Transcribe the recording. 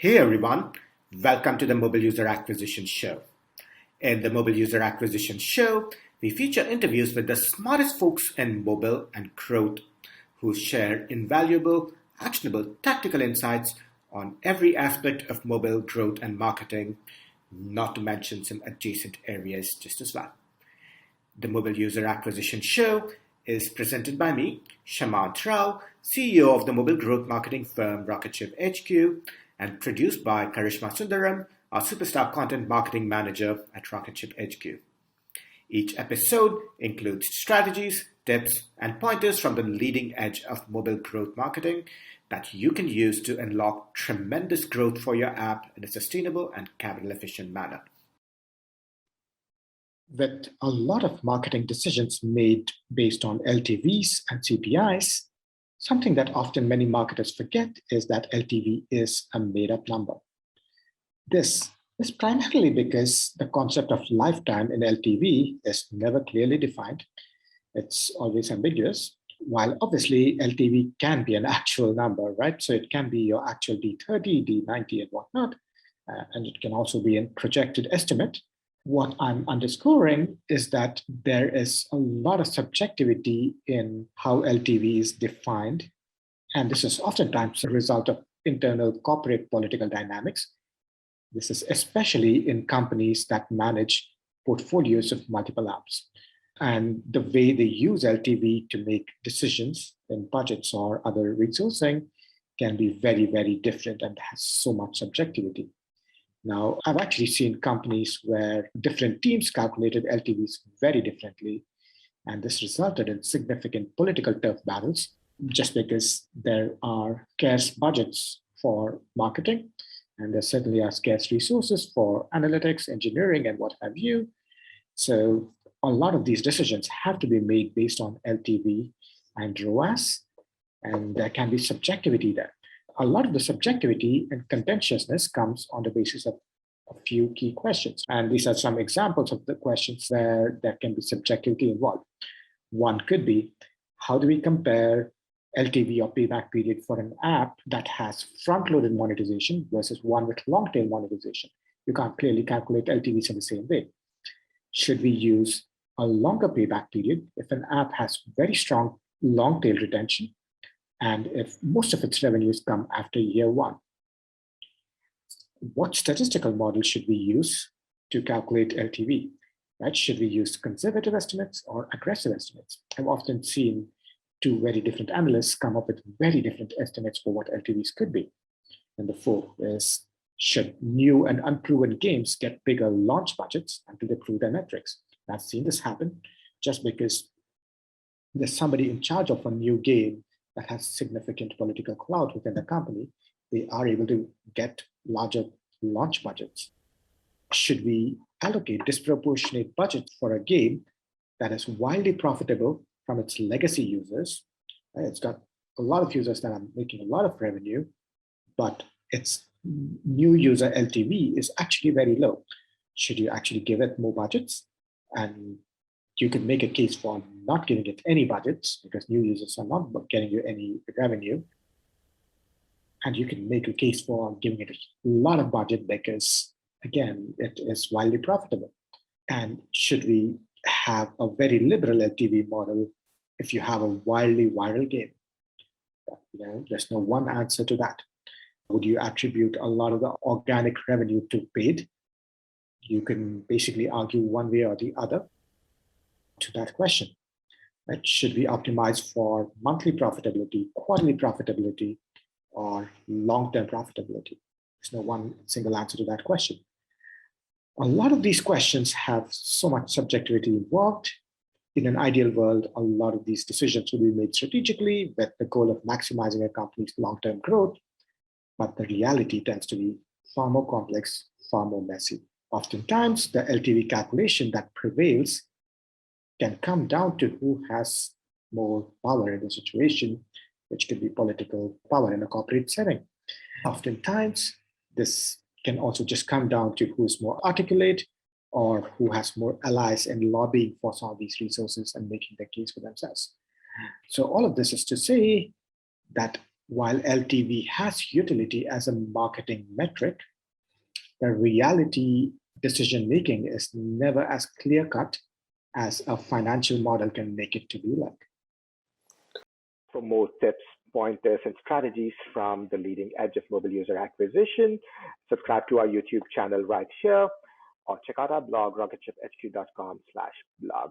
Hey everyone, welcome to the Mobile User Acquisition Show. In the Mobile User Acquisition Show, we feature interviews with the smartest folks in mobile and growth who share invaluable, actionable, tactical insights on every aspect of mobile growth and marketing, not to mention some adjacent areas just as well. The Mobile User Acquisition Show is presented by me, Shamant Rao, CEO of the mobile growth marketing firm Rocketship HQ, and produced by Karishma Sundaram, our superstar content marketing manager at Rocketship HQ. Each episode includes strategies, tips, and pointers from the leading edge of mobile growth marketing that you can use to unlock tremendous growth for your app in a sustainable and capital efficient manner. With a lot of marketing decisions made based on LTVs and CPIs, something that often many marketers forget is that LTV is a made-up number. This is primarily because the concept of lifetime in LTV is never clearly defined. It's always ambiguous, while obviously LTV can be an actual number, right? So it can be your actual D30, D90, and whatnot, and it can also be a projected estimate. What I'm underscoring is that there is a lot of subjectivity in how LTV is defined. And this is oftentimes a result of internal corporate political dynamics. This is especially in companies that manage portfolios of multiple apps. And the way they use LTV to make decisions in budgets or other resourcing can be very, very different and has so much subjectivity. Now, I've actually seen companies where different teams calculated LTVs very differently, and this resulted in significant political turf battles just because there are scarce budgets for marketing, and there certainly are scarce resources for analytics, engineering, and what have you. So a lot of these decisions have to be made based on LTV and ROAS, and there can be subjectivity there. A lot of the subjectivity and contentiousness comes on the basis of a few key questions. And these are some examples of the questions where there can be subjectivity involved. One could be, how do we compare LTV or payback period for an app that has front-loaded monetization versus one with long-tail monetization? You can't clearly calculate LTVs in the same way. Should we use a longer payback period if an app has very strong long-tail retention, and if most of its revenues come after year one? What statistical model should we use to calculate LTV? Right? Should we use conservative estimates or aggressive estimates? I've often seen two very different analysts come up with very different estimates for what LTVs could be. Number 4 is, should new and unproven games get bigger launch budgets until they prove their metrics? I've seen this happen just because there's somebody in charge of a new game that has significant political clout within the company. They are able to get larger launch budgets. Should we allocate disproportionate budget for a game that is wildly profitable from its legacy users? It's got a lot of users that are making a lot of revenue, but its new user LTV is actually very low. Should you actually give it more budgets? And you can make a case for not giving it any budgets because new users are not getting you any revenue. And you can make a case for giving it a lot of budget because, again, it is wildly profitable. And should we have a very liberal LTV model if you have a wildly viral game? There's no one answer to that. Would you attribute a lot of the organic revenue to paid? You can basically argue one way or the other to that question. Right? Should we optimize for monthly profitability, quarterly profitability, or long-term profitability? There's no one single answer to that question. A lot of these questions have so much subjectivity involved. In an ideal world, a lot of these decisions will be made strategically with the goal of maximizing a company's long-term growth, but the reality tends to be far more complex, far more messy. Oftentimes, the LTV calculation that prevails can come down to who has more power in the situation, which could be political power in a corporate setting. Oftentimes, this can also just come down to who's more articulate or who has more allies in lobbying for some of these resources and making the case for themselves. So all of this is to say that While LTV has utility as a marketing metric, the reality decision-making is never as clear-cut as a financial model can make it to be like. For more tips, pointers, and strategies from the leading edge of mobile user acquisition, subscribe to our YouTube channel right here, or check out our blog, rocketship.hq.com/blog.